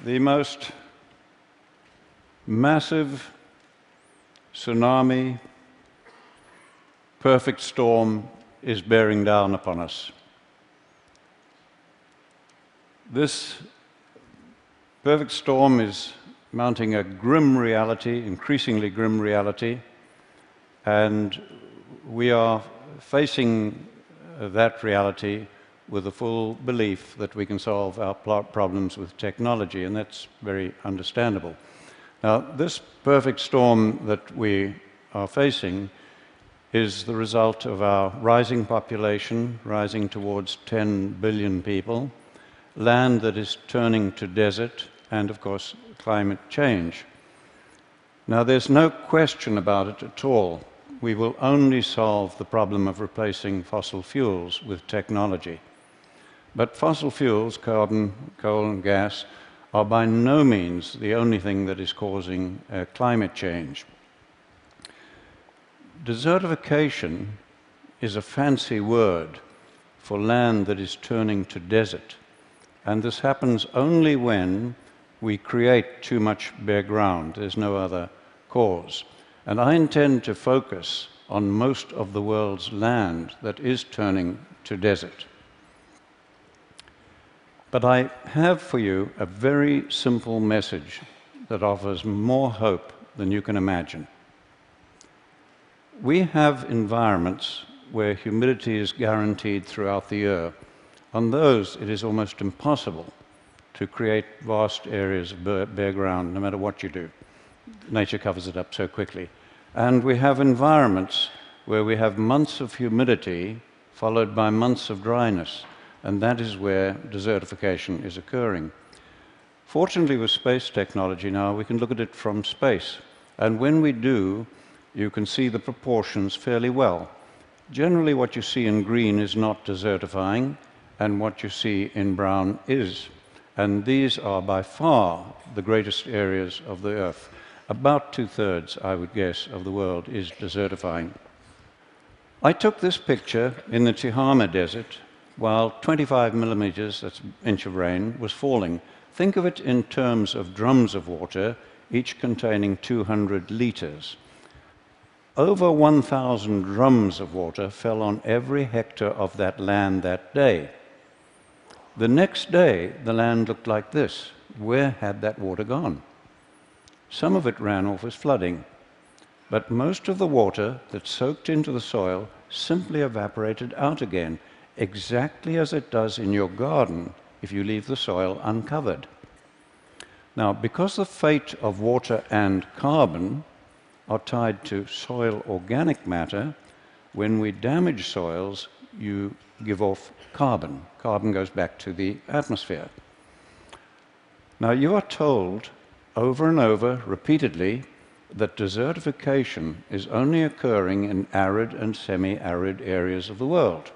The most massive tsunami, perfect storm is bearing down upon us. This perfect storm is mounting a grim reality, increasingly grim reality, and we are facing that reality with the full belief that we can solve our problems with technology, and that's very understandable. Now, this perfect storm that we are facing is the result of our rising population, rising towards 10 billion people, land that is turning to desert, and of course, climate change. Now, there's no question about it at all. We will only solve the problem of replacing fossil fuels with technology. But fossil fuels, carbon, coal, and gas, are by no means the only thing that is causing climate change. Desertification is a fancy word for land that is turning to desert, and this happens only when we create too much bare ground. There's no other cause. And I intend to focus on most of the world's land that is turning to desert. But I have for you a very simple message that offers more hope than you can imagine. We have environments where humidity is guaranteed throughout the year. On those, it is almost impossible to create vast areas of bare ground, no matter what you do. Nature covers it up so quickly. And we have environments where we have months of humidity followed by months of dryness, and that is where desertification is occurring. Fortunately, with space technology now, we can look at it from space, and when we do, you can see the proportions fairly well. Generally, what you see in green is not desertifying, and what you see in brown is. And these are by far the greatest areas of the Earth. About 2/3, I would guess, of the world is desertifying. I took this picture in the Tihama Desert while 25 millimeters, that's an inch of rain, was falling. Think of it in terms of drums of water, each containing 200 liters. Over 1,000 drums of water fell on every hectare of that land that day. The next day, the land looked like this. Where had that water gone? Some of it ran off as flooding, but most of the water that soaked into the soil simply evaporated out again, exactly as it does in your garden if you leave the soil uncovered. Now, because the fate of water and carbon are tied to soil organic matter, when we damage soils, you give off carbon. Carbon goes back to the atmosphere. Now, you are told over and over, repeatedly, that desertification is only occurring in arid and semi-arid areas of the world,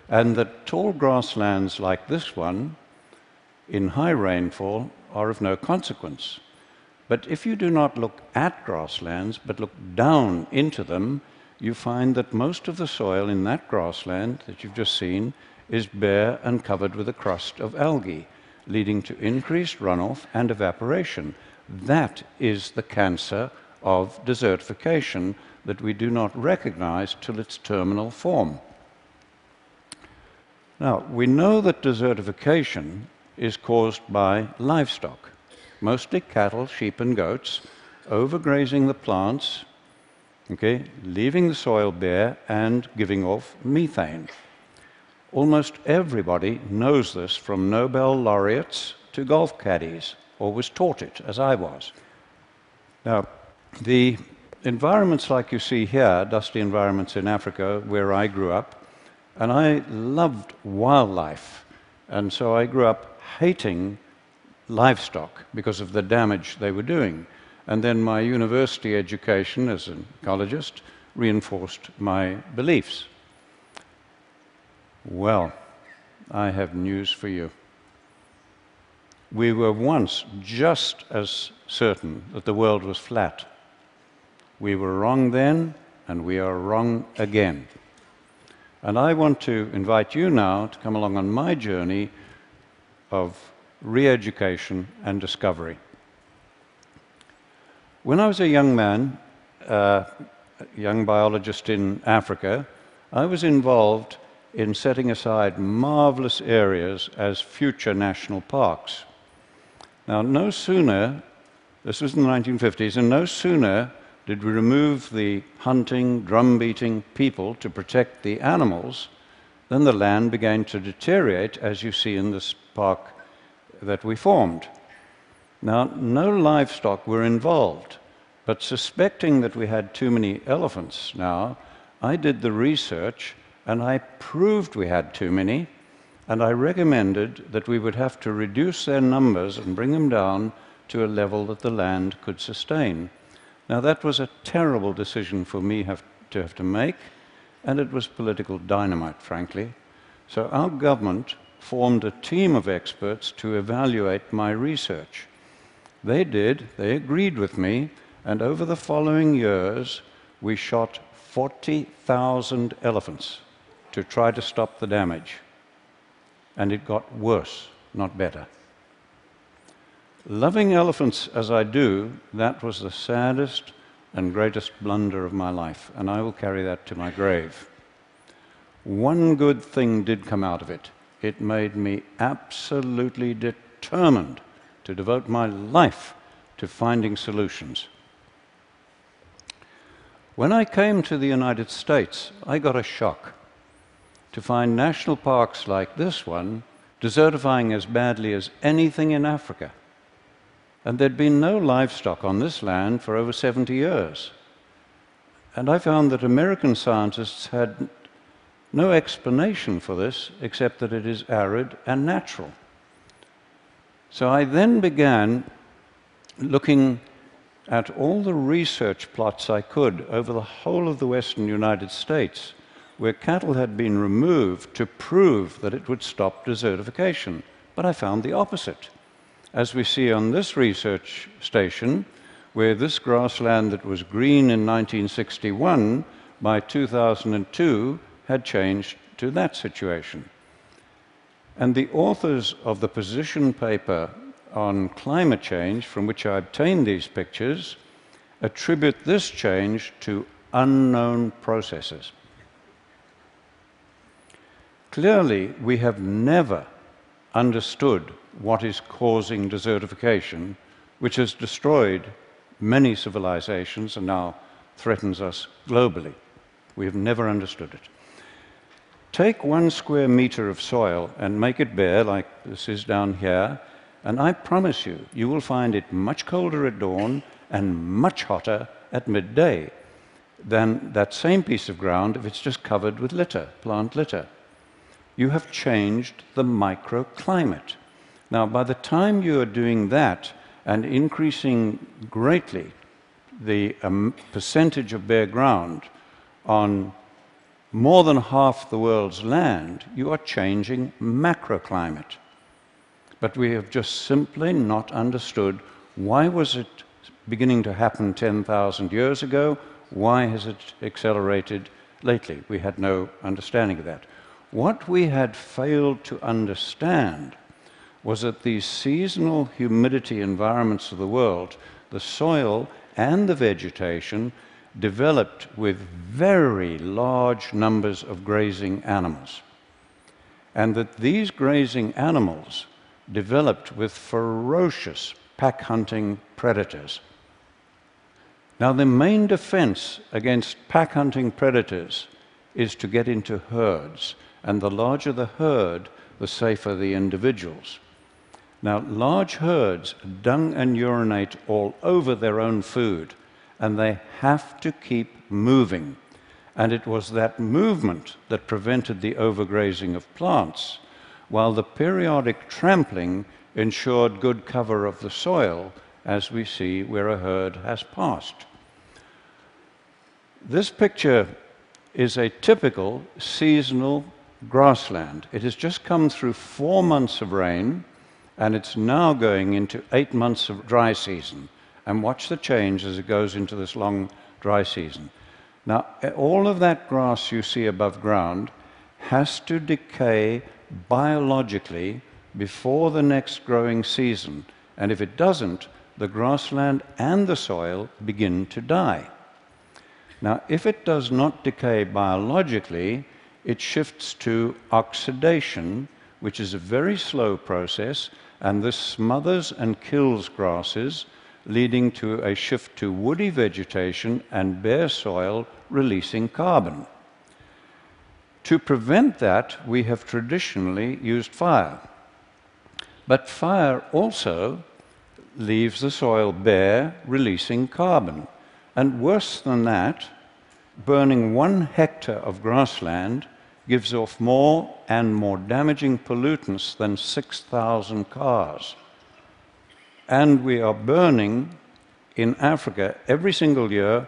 and that tall grasslands like this one, in high rainfall, are of no consequence. But if you do not look at grasslands, but look down into them, you find that most of the soil in that grassland that you've just seen is bare and covered with a crust of algae, leading to increased runoff and evaporation. That is the cancer of desertification that we do not recognize till its terminal form. Now, we know that desertification is caused by livestock, mostly cattle, sheep, and goats, overgrazing the plants, leaving the soil bare and giving off methane. Almost everybody knows this, from Nobel laureates to golf caddies, or was taught it, as I was. Now, the environments like you see here, dusty environments in Africa, where I grew up, and I loved wildlife, and so I grew up hating livestock because of the damage they were doing. And then my university education as an ecologist reinforced my beliefs. Well, I have news for you. We were once just as certain that the world was flat. We were wrong then, and we are wrong again. And I want to invite you now to come along on my journey of re-education, and discovery. When I was a young man, a young biologist in Africa, I was involved in setting aside marvelous areas as future national parks. Now, no sooner, this was in the 1950s, and no sooner did we remove the hunting, drum-beating people to protect the animals, then the land began to deteriorate, as you see in this park that we formed. Now, no livestock were involved, but suspecting that we had too many elephants now, I did the research and I proved we had too many, and I recommended that we would have to reduce their numbers and bring them down to a level that the land could sustain. Now, that was a terrible decision for me to have to make, and it was political dynamite, frankly. So our government formed a team of experts to evaluate my research. They agreed with me, and over the following years, we shot 40,000 elephants to try to stop the damage. And it got worse, not better. Loving elephants as I do, that was the saddest and greatest blunder of my life, and I will carry that to my grave. One good thing did come out of it. It made me absolutely determined to devote my life to finding solutions. When I came to the United States, I got a shock to find national parks like this one desertifying as badly as anything in Africa. And there'd been no livestock on this land for over 70 years. And I found that American scientists had no explanation for this except that it is arid and natural. So I then began looking at all the research plots I could over the whole of the western United States where cattle had been removed to prove that it would stop desertification. But I found the opposite. As we see on this research station, where this grassland that was green in 1961, by 2002, had changed to that situation. And the authors of the position paper on climate change, from which I obtained these pictures, attribute this change to unknown processes. Clearly, we have never understood what is causing desertification, which has destroyed many civilizations and now threatens us globally. We have never understood it. Take 1 square meter of soil and make it bare, like this is down here, and I promise you, you will find it much colder at dawn and much hotter at midday than that same piece of ground if it's just covered with litter, plant litter. You have changed the microclimate. Now, by the time you are doing that and increasing greatly the percentage of bare ground on more than half the world's land, you are changing macroclimate. But we have just simply not understood why was it beginning to happen 10,000 years ago? Why has it accelerated lately? We had no understanding of that. What we had failed to understand was that these seasonal humidity environments of the world, the soil and the vegetation, developed with very large numbers of grazing animals. And that these grazing animals developed with ferocious pack-hunting predators. Now, the main defense against pack-hunting predators is to get into herds. And the larger the herd, the safer the individuals. Now, large herds dung and urinate all over their own food, and they have to keep moving. And it was that movement that prevented the overgrazing of plants, while the periodic trampling ensured good cover of the soil, as we see where a herd has passed. This picture is a typical seasonal grassland. It has just come through 4 months of rain, and it's now going into 8 months of dry season. And watch the change as it goes into this long dry season. Now, all of that grass you see above ground has to decay biologically before the next growing season, and if it doesn't, the grassland and the soil begin to die. Now, if it does not decay biologically, it shifts to oxidation, which is a very slow process, and this smothers and kills grasses, leading to a shift to woody vegetation and bare soil releasing carbon. To prevent that, we have traditionally used fire. But fire also leaves the soil bare, releasing carbon. And worse than that, burning 1 hectare of grassland gives off more and more damaging pollutants than 6,000 cars. And we are burning in Africa every single year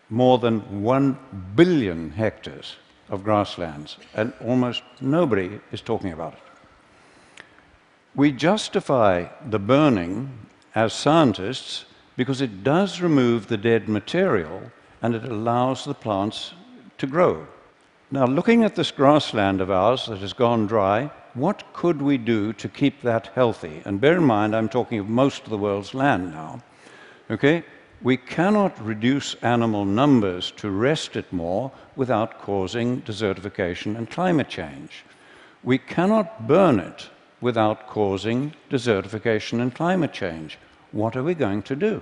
more than 1 billion hectares of grasslands, and almost nobody is talking about it. We justify the burning as scientists because it does remove the dead material and it allows the plants to grow. Now, looking at this grassland of ours that has gone dry, what could we do to keep that healthy? And bear in mind, I'm talking of most of the world's land now. Okay? We cannot reduce animal numbers to rest it more without causing desertification and climate change. We cannot burn it without causing desertification and climate change. What are we going to do?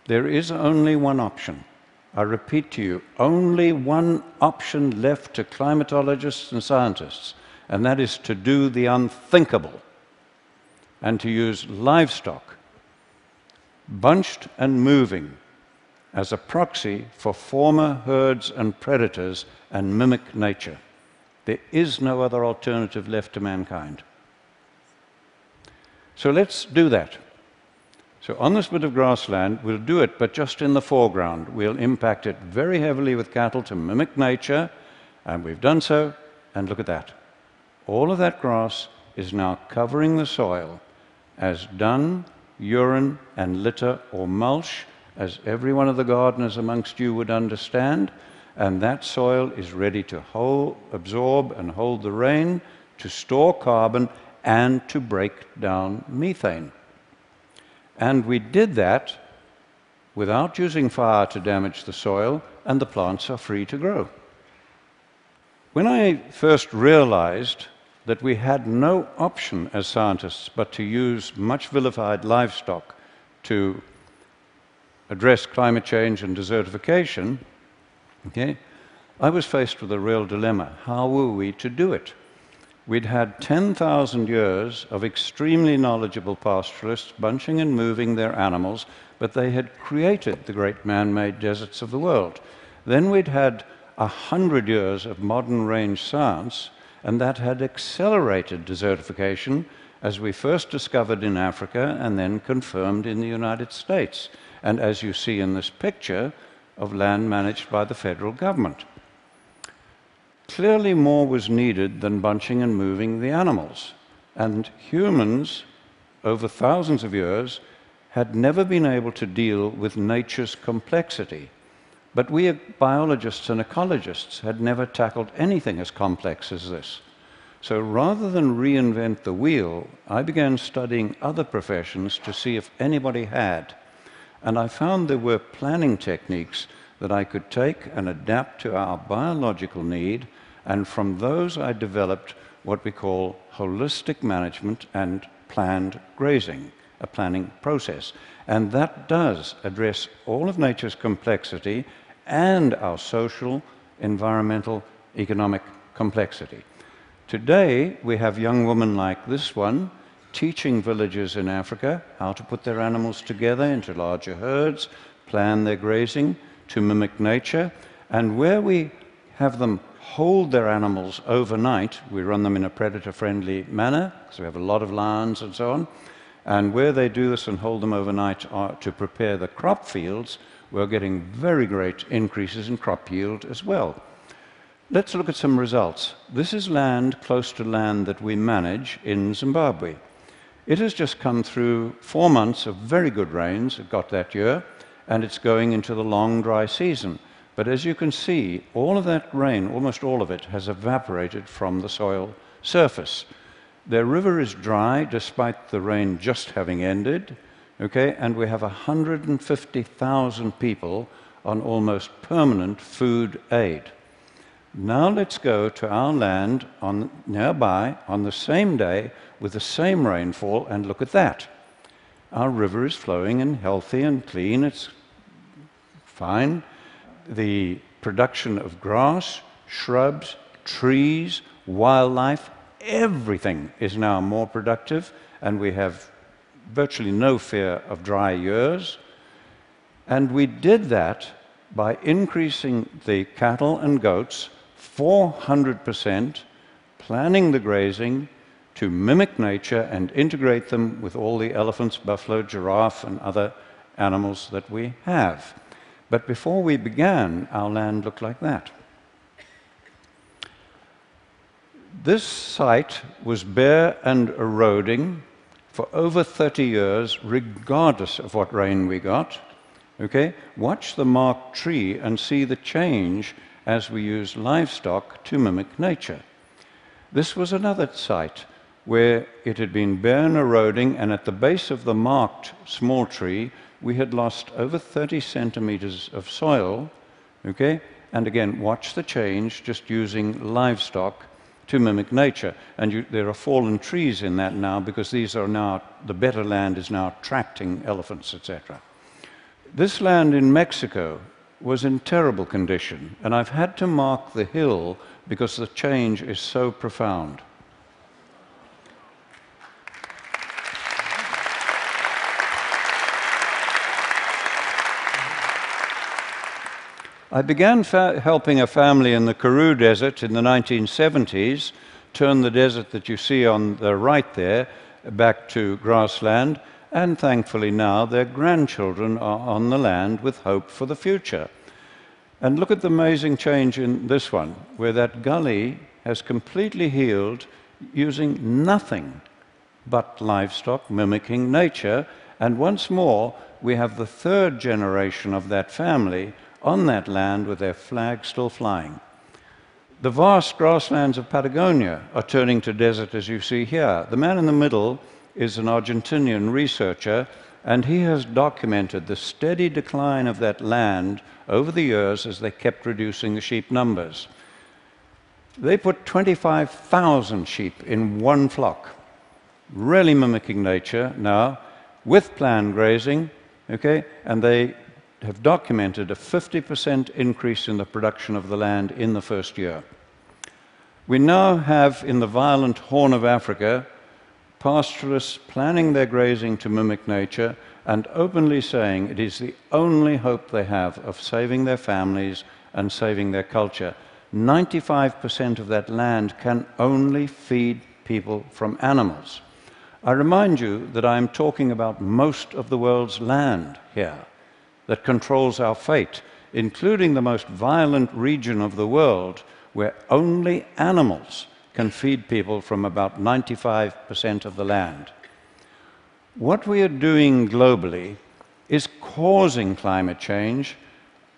There is only one option. I repeat to you, only one option left to climatologists and scientists, and that is to do the unthinkable and to use livestock, bunched and moving, as a proxy for former herds and predators and mimic nature. There is no other alternative left to mankind. So let's do that. So on this bit of grassland, we'll do it, but just in the foreground. We'll impact it very heavily with cattle to mimic nature, and we've done so, and look at that. All of that grass is now covering the soil as dung, urine, and litter or mulch, as every one of the gardeners amongst you would understand, and that soil is ready to absorb and hold the rain, to store carbon, and to break down methane. And we did that without using fire to damage the soil, and the plants are free to grow. When I first realized that we had no option as scientists but to use much vilified livestock to address climate change and desertification, okay, I was faced with a real dilemma. How were we to do it? We'd had 10,000 years of extremely knowledgeable pastoralists bunching and moving their animals, but they had created the great man-made deserts of the world. Then we'd had 100 years of modern range science, and that had accelerated desertification, as we first discovered in Africa and then confirmed in the United States, and as you see in this picture of land managed by the federal government. Clearly more was needed than bunching and moving the animals, and humans, over thousands of years, had never been able to deal with nature's complexity. But we biologists and ecologists had never tackled anything as complex as this. So rather than reinvent the wheel, I began studying other professions to see if anybody had. And I found there were planning techniques that I could take and adapt to our biological need, and from those I developed what we call holistic management and planned grazing, a planning process. And that does address all of nature's complexity and our social, environmental, economic complexity. Today, we have young women like this one teaching villagers in Africa how to put their animals together into larger herds, plan their grazing to mimic nature, and where we have them hold their animals overnight, we run them in a predator-friendly manner, because we have a lot of lions and so on, and where they do this and hold them overnight to prepare the crop fields, we're getting very great increases in crop yield as well. Let's look at some results. This is land close to land that we manage in Zimbabwe. It has just come through 4 months of very good rains, it got that year, and it's going into the long dry season. But as you can see, all of that rain, almost all of it, has evaporated from the soil surface. Their river is dry despite the rain just having ended, okay? And we have 150,000 people on almost permanent food aid. Now let's go to our land nearby on the same day with the same rainfall and look at that. Our river is flowing and healthy and clean, it's fine. The production of grass, shrubs, trees, wildlife, everything is now more productive, and we have virtually no fear of dry years. And we did that by increasing the cattle and goats 400%, planning the grazing to mimic nature and integrate them with all the elephants, buffalo, giraffe, and other animals that we have. But before we began, our land looked like that. This site was bare and eroding for over 30 years, regardless of what rain we got. Okay? Watch the marked tree and see the change as we use livestock to mimic nature. This was another site where it had been bare and eroding, and at the base of the marked small tree, we had lost over 30 centimeters of soil, okay? And again, watch the change just using livestock to mimic nature. And there are fallen trees in that now because these are now, the better land is now attracting elephants, etc. This land in Mexico was in terrible condition, and I've had to mark the hill because the change is so profound. I began helping a family in the Karoo Desert in the 1970s, turn the desert that you see on the right there back to grassland, and thankfully now their grandchildren are on the land with hope for the future. And look at the amazing change in this one, where that gully has completely healed using nothing but livestock mimicking nature, and once more we have the third generation of that family on that land with their flag still flying. The vast grasslands of Patagonia are turning to desert, as you see here. The man in the middle is an Argentinian researcher, and he has documented the steady decline of that land over the years as they kept reducing the sheep numbers. They put 25,000 sheep in one flock, really mimicking nature now, with planned grazing, okay, and they have documented a 50% increase in the production of the land in the first year. We now have in the violent Horn of Africa pastoralists planning their grazing to mimic nature and openly saying it is the only hope they have of saving their families and saving their culture. 95% of that land can only feed people from animals. I remind you that I am talking about most of the world's land here that controls our fate, including the most violent region of the world where only animals can feed people from about 95% of the land. What we are doing globally is causing climate change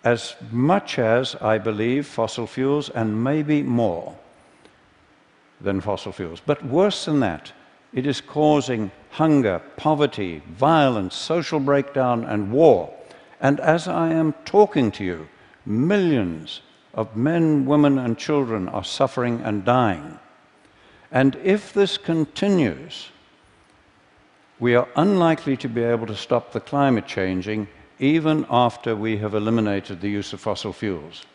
as much as, I believe, fossil fuels, and maybe more than fossil fuels. But worse than that, it is causing hunger, poverty, violence, social breakdown, and war. And as I am talking to you, millions of men, women, and children are suffering and dying. And if this continues, we are unlikely to be able to stop the climate changing even after we have eliminated the use of fossil fuels.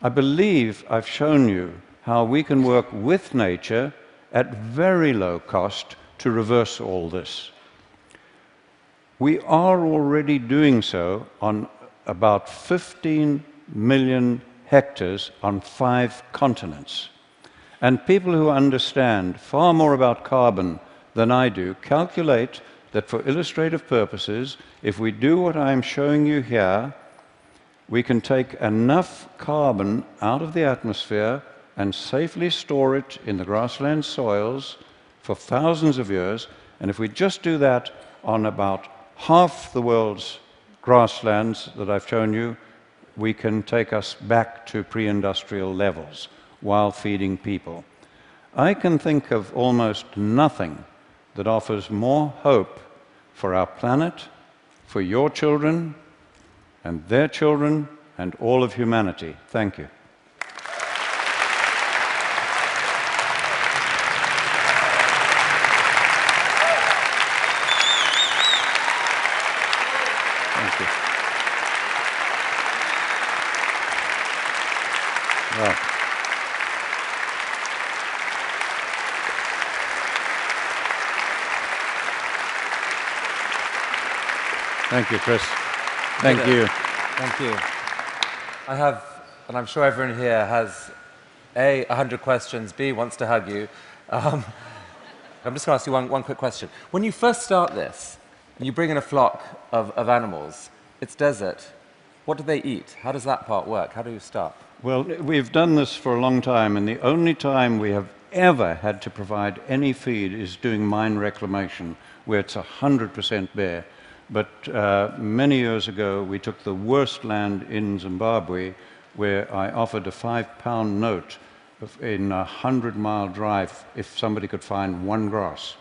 I believe I've shown you how we can work with nature at very low cost to reverse all this. We are already doing so on about 15 million hectares on 5 continents. And people who understand far more about carbon than I do calculate that for illustrative purposes, if we do what I'm showing you here, we can take enough carbon out of the atmosphere and safely store it in the grassland soils for thousands of years. And if we just do that on about half the world's grasslands that I've shown you, we can take us back to pre-industrial levels while feeding people. I can think of almost nothing that offers more hope for our planet, for your children, and their children, and all of humanity. Thank you. Thank you. Well. Thank you, Chris. Thank you. Thank you. I have, and I'm sure everyone here has, A, 100 questions, B, wants to hug you. I'm just going to ask you one quick question. When you first start this, and you bring in a flock of animals, it's desert, what do they eat? How does that part work? How do you start? Well, we've done this for a long time, and the only time we have ever had to provide any feed is doing mine reclamation, where it's 100% bare. But many years ago, we took the worst land in Zimbabwe, where I offered a £5 note in a 100-mile drive if somebody could find one grass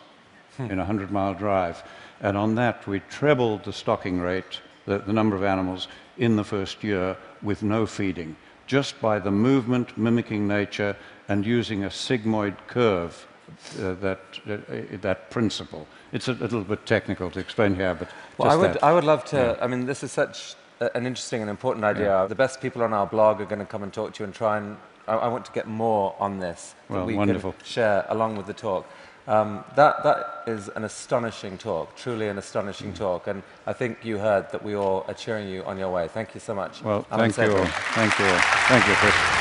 in a 100-mile drive. And on that, we trebled the stocking rate, the number of animals, in the first year with no feeding, just by the movement, mimicking nature, and using a sigmoid curve, that principle. It's a little bit technical to explain here, but well, I would love to. Yeah. I mean, this is such an interesting and important idea. Yeah. The best people on our blog are going to come and talk to you and try and. I want to get more on this that we wonderful. Can share along with the talk. That is an astonishing talk, truly an astonishing talk, and I think you heard that we all are cheering you on your way. Thank you so much. Well, thank you all. Thank you all. Thank you, Chris.